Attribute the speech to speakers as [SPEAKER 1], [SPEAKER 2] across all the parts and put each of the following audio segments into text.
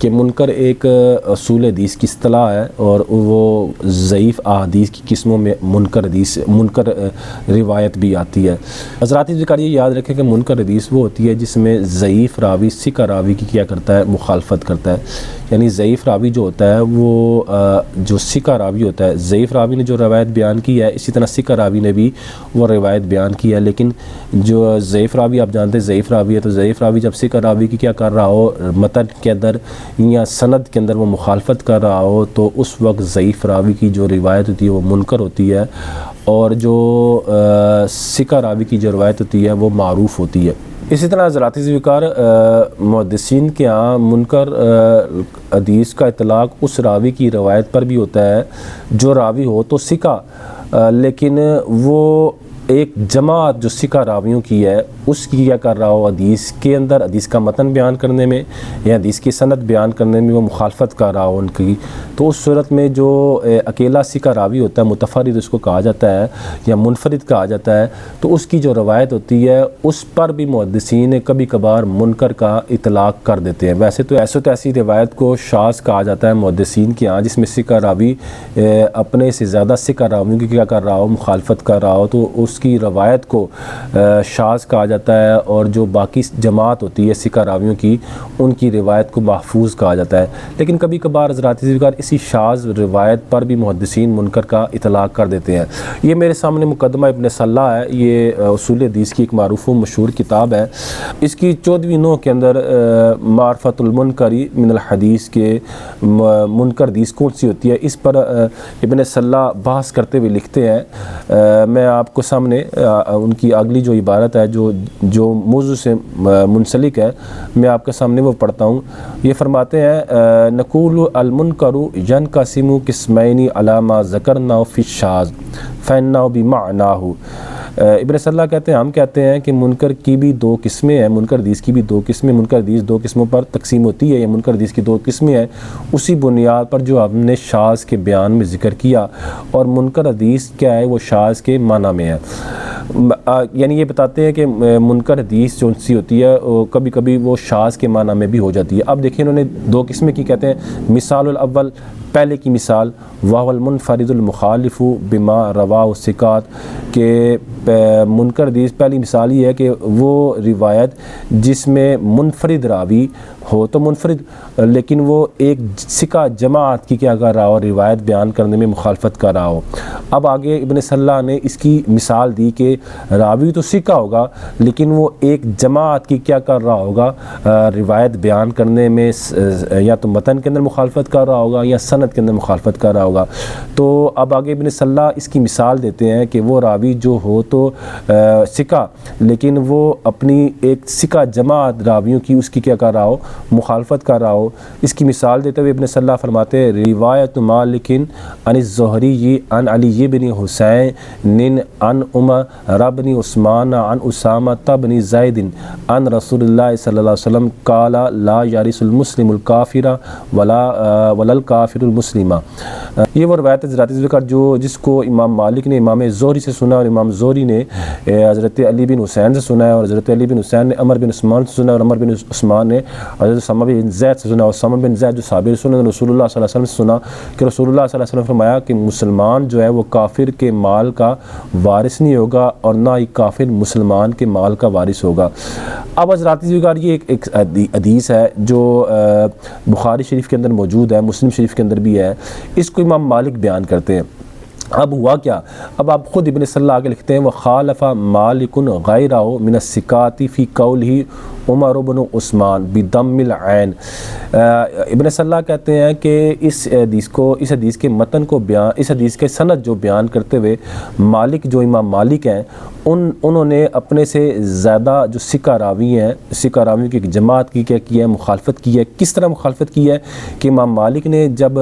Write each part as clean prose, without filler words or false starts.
[SPEAKER 1] کہ منکر ایک اصول حدیث کی اصطلاح ہے اور وہ ضعیف احادیث کی قسموں میں منکر روایت بھی آتی ہے۔ حضرات ذکر یہ یاد رکھیں کہ منکر حدیث وہ ہوتی ہے جس میں ضعیف راوی ثقہ راوی کی کیا کرتا ہے، مخالفت کرتا ہے۔ یعنی ضعیف راوی جو ہوتا ہے وہ جو ثقہ راوی ہوتا ہے، ضعیف راوی نے جو روایت بیان کی ہے اسی طرح ثقہ راوی نے بھی وہ روایت بیان کی ہے، لیکن جو ضعیف راوی آپ جانتے ہیں ضعیف راوی ہے، تو ضعیف راوی جب ثقہ راوی کی کیا کر رہا ہو، متن کے اندر یا سند کے اندر وہ مخالفت کر رہا ہو، تو اس وقت ضعیف راوی کی جو روایت ہوتی ہے وہ منکر ہوتی ہے، اور جو ثقہ راوی کی جو روایت ہوتی ہے وہ معروف ہوتی ہے۔ اسی طرح حضرات ذکر محدثین کے ہاں منکر حدیث کا اطلاق اس راوی کی روایت پر بھی ہوتا ہے جو راوی ہو تو ثقہ، لیکن وہ ایک جماعت جو ثقہ راویوں کی ہے اس کی کیا کر رہا ہو، حدیث کے اندر حدیث کا متن بیان کرنے میں یا حدیث کی سند بیان کرنے میں وہ مخالفت کر رہا ہو ان کی، تو اس صورت میں جو اکیلا ثقہ راوی ہوتا ہے، متفرد اس کو کہا جاتا ہے یا منفرد کہا جاتا ہے، تو اس کی جو روایت ہوتی ہے اس پر بھی محدثین کبھی کبھار منکر کا اطلاق کر دیتے ہیں۔ ویسے تو ایسی روایت کو شاذ کہا جاتا ہے محدثین کے ہاں، جس میں ثقہ راوی اپنے سے زیادہ ثقہ راویوں کی کیا کر رہا ہو، مخالفت کر رہا ہو، تو اس کی روایت کو شاذ کہا جاتا ہے، اور جو باقی جماعت ہوتی ہے ثقہ راویوں کی ان کی روایت کو محفوظ کہا جاتا ہے۔ لیکن کبھی کبھار حضرات ذکر اسی شاذ روایت پر بھی محدثین منکر کا اطلاق کر دیتے ہیں۔ یہ میرے سامنے مقدمہ ابن صلاح ہے، یہ اصول حدیث کی ایک معروف و مشہور کتاب ہے۔ اس کی 14ویں نوع کے اندر معرفت المنکری من الحدیث کے منکر حدیث کون سی ہوتی ہے اس پر ابن صلاح بحث کرتے ہوئے لکھتے ہیں۔ میں آپ کو سامنے ان کی اگلی جو عبارت ہے جو موضوع سے منسلک ہے میں آپ کے سامنے وہ پڑھتا ہوں۔ یہ فرماتے ہیں نقول المنکر ینقسم قسمین علی ما ذکرنا فی الشاذ فانہ بمعناہ۔ ابن صلاح کہتے ہیں ہم کہتے ہیں کہ منکر کی بھی دو قسمیں ہیں، منکر حدیث کی بھی دو قسمیں، منکر حدیث دو قسموں پر تقسیم ہوتی ہے، یا منکر حدیث کی دو قسمیں ہیں اسی بنیاد پر جو ہم نے شاذ کے بیان میں ذکر کیا، اور منکر حدیث کیا ہے وہ شاذ کے معنی میں ہے۔ یعنی یہ بتاتے ہیں کہ منکر حدیث جو سی ہوتی ہے کبھی کبھی وہ شاذ کے معنی میں بھی ہو جاتی ہے۔ اب دیکھیں انہوں نے دو قسمیں کی کہتے ہیں، مثال الاول پہلے کی مثال وَهُوَ الْمُنْفَرِدُ الْمُخَالِفُ بِمَا رَوَاهُ الثِّقَاتُ، کہ منکر حدیث پہلی مثال یہ ہے کہ وہ روایت جس میں منفرد راوی ہو تو منفرد، لیکن وہ ایک ثقہ جماعت کی کیا کر رہا ہو، روایت بیان کرنے میں مخالفت کر رہا ہو۔ اب آگے ابن صلاح نے اس کی مثال دی کہ راوی تو ثقہ ہوگا لیکن وہ ایک جماعت کی کیا کر رہا ہوگا، روایت بیان کرنے میں یا تو متن کے اندر مخالفت کر رہا ہوگا یا سند کے اندر مخالفت کر رہا ہوگا۔ تو اب آگے ابن صلاح اس کی مثال دیتے ہیں کہ وہ راوی جو ہو تو ثقہ، لیکن وہ اپنی ایک ثقہ جماعت راویوں کی اس کی کیا کر رہا ہو، مخالفت کر رہا ہو۔ اس کی مثال دیتے ہوئے ابن صلاح فرماتے ہیں روایت مالک عن الزہری عن علی بن حسین عن عمر بن عثمان عن اسامہ بن زید عن رسول اللہ صلی اللہ علیہ وسلم قال لا یرث المسلم الکافر ولا الکافر المسلم۔ یہ وہ روایت حضرات ذکر جس کو امام مالک نے امام زہری سے سنا، اور امام زہری نے حضرت علی بن حسین سے سنا ہے، اور حضرت علی بن حسین نے عمر بن عثمان سے سنا، اور عمر بن عثمان نے حضرت اسامہ بن زید سے سنا، اور اسامہ بن زید جو صحابی رسول اللہ صلی اللہ علیہ وسلم سے سنا کہ رسول اللہ صلی اللہ علیہ وسلم نے فرمایا کہ مسلمان جو ہے وہ کافر کے مال کا وارث نہیں ہوگا، اور نہ ہی کافر مسلمان کے مال کا وارث ہوگا۔ اب حضرات ذکر یہ ایک حدیث ہے جو بخاری شریف کے اندر موجود ہے، مسلم شریف کے اندر بھی ہے، اس کو امام مالک بیان کرتے ہیں۔ اب ہوا کیا، اب آپ خود ابن صلاح آگے لکھتے ہیں وَخَالَفَ مَالِكٌ غَيْرَهُ مِنَ الثِّقَاتِ فِي قَوْلِهِ عمر بن عثمان بِضَمِّ العین۔ ابن صلاح کہتے ہیں کہ اس حدیث کے متن کو بیان، اس حدیث کے سند جو بیان کرتے ہوئے مالک جو امام مالک ہیں انہوں نے اپنے سے زیادہ جو ثقہ راوی ہیں، ثقہ راویوں کی ایک جماعت کی کیا کی ہے، مخالفت کی ہے۔ کس طرح مخالفت کی ہے کہ امام مالک نے جب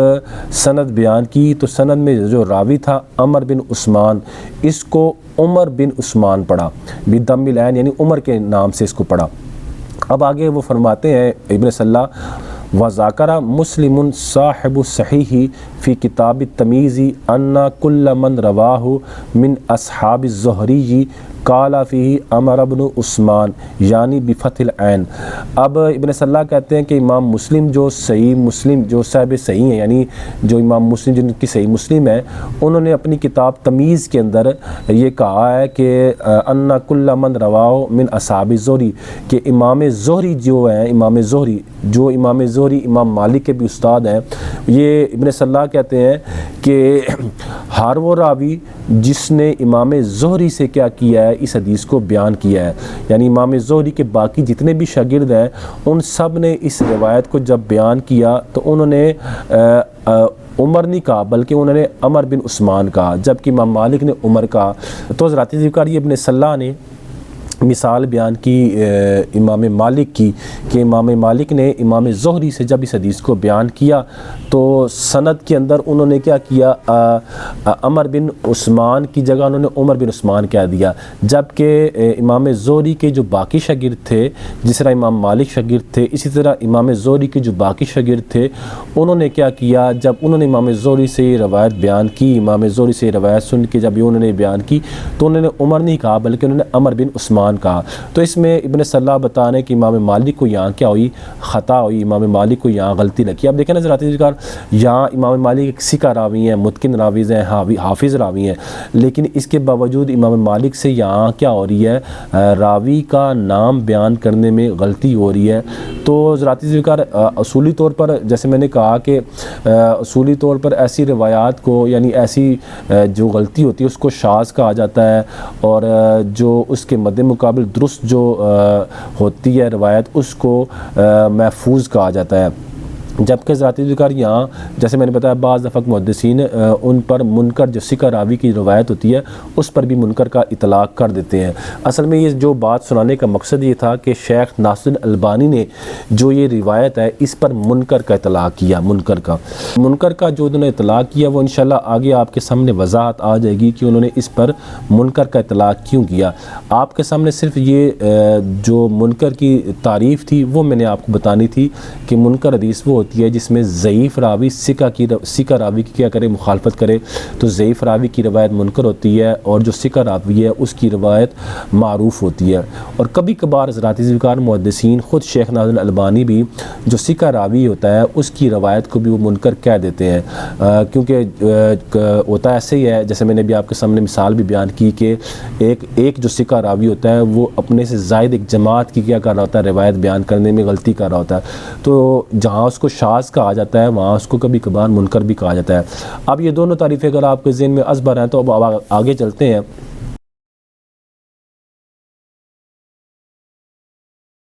[SPEAKER 1] سند بیان کی تو سند میں جو راوی تھا عمر بن عثمان، اس کو عمر بن عثمان پڑھا، بِضَمِّ العین یعنی عمر کے نام سے اس کو پڑھا۔ اب آگے وہ فرماتے ہیں ابن صلاح وَذَاكَرَ مُسْلِمٌ صاحب الصحیح فی کتاب التمیز ان کل من رواہ من اصحاب الزہری قال فیہ عمر بن عثمان یعنی بفتح العین۔ اب ابن صلاح کہتے ہیں کہ امام مسلم جو صحیح مسلم جو صاحب صحیح ہیں، یعنی جو امام مسلم جن کی صحیح مسلم ہے، انہوں نے اپنی کتاب تمیز کے اندر یہ کہا ہے کہ ان کل من رواہ من اصحاب الزہری، کہ امام زہری جو ہیں، امام زہری امام مالک کے بھی استاد ہیں، یہ ابن صلاح کہتے ہیں کہ ہر وہ راوی جس نے امام زہری سے کیا کیا ہے، اس حدیث کو بیان کیا ہے، یعنی امام زہری کے باقی جتنے بھی شاگرد ہیں ان سب نے اس روایت کو جب بیان کیا تو انہوں نے عمر نہیں کہا بلکہ انہوں نے عمر بن عثمان کہا، جبکہ امام مالک نے عمر کہا۔ تو حضرات ذکر یہ ابن صلاح نے مثال بیان کی امام مالک کی کہ امام مالک نے امام زہری سے جب اس حدیث کو بیان کیا تو سند کے اندر انہوں نے کیا کیا، عمر بن عثمان کی جگہ انہوں نے عمر بن عثمان کہہ دیا، جبکہ امام زہری کے جو باقی شاگرد تھے، جس طرح امام مالک شاگرد تھے، اسی طرح امام زہری کے جو باقی شاگرد تھے انہوں نے کیا کیا، جب انہوں نے امام زہری سے یہ روایت بیان کی، امام زہری سے یہ روایت سن کے جب انہوں نے بیان کی تو انہوں نے عمر نہیں کہا بلکہ انہوں نے عمر بن عثمان کہا۔ تو اس میں ابن صلاح بتا رہے ہیں کہ امام مالک کو یہاں کیا ہوئی، خطا ہوئی، امام مالک کو یہاں غلطی لگی۔ اب دیکھیں نا حضرات ذکر، یہاں امام مالک ایک ثقہ راوی ہیں، متقن راویز ہیں، حافظ راوی ہیں، لیکن اس کے باوجود امام مالک سے یہاں کیا ہو رہی ہے، راوی کا نام بیان کرنے میں غلطی ہو رہی ہے۔ تو حضرات ذکر اصولی طور پر جیسے میں نے کہا کہ اصولی طور پر ایسی روایات کو، یعنی ایسی جو غلطی ہوتی ہے اس کو شاذ کہا جاتا ہے، اور جو اس کے مد مقابل درست جو ہوتی ہے روایت اس کو محفوظ کہا جاتا ہے۔ جبکہ ذاتی ذکر یہاں جیسے میں نے بتایا بعض دفعہ محدثین ان پر منکر جو ثقہ راوی کی روایت ہوتی ہے اس پر بھی منکر کا اطلاق کر دیتے ہیں۔ اصل میں یہ جو بات سنانے کا مقصد یہ تھا کہ شیخ ناصر البانی نے جو یہ روایت ہے اس پر منکر کا اطلاق کیا، منکر کا جو انہوں نے اطلاق کیا وہ انشاءاللہ آگے آپ کے سامنے وضاحت آ جائے گی کہ انہوں نے اس پر منکر کا اطلاق کیوں کیا۔ آپ کے سامنے صرف یہ جو منکر کی تعریف تھی وہ میں نے آپ کو بتانی تھی کہ منکر حدیث وہ ہوتی ہے جس میں ضعیف راوی ثقہ راوی کی کیا کرے، مخالفت کرے، تو ضعیف راوی کی روایت منکر ہوتی ہے اور جو ثقہ راوی ہے اس کی روایت معروف ہوتی ہے۔ اور کبھی کبھار حضرات ذکر محدثین خود شیخ ناصر البانی بھی جو ثقہ راوی ہوتا ہے اس کی روایت کو بھی وہ منکر کہہ دیتے ہیں، کیونکہ ہوتا ایسے ہی ہے جیسے میں نے بھی آپ کے سامنے مثال بھی بیان کی کہ ایک جو ثقہ راوی ہوتا ہے وہ اپنے سے زائد ایک جماعت کی کیا کر رہا ہوتا ہے، روایت بیان کرنے میں غلطی کر رہا ہوتا ہے، تو جہاں اس کو شاذ کہا جاتا ہے وہاں اس کو کبھی کبھار منکر بھی کہا جاتا ہے۔ اب یہ دونوں تعریفیں اگر آپ کے ذہن میں ازبر ہیں تو اب آگے چلتے ہیں۔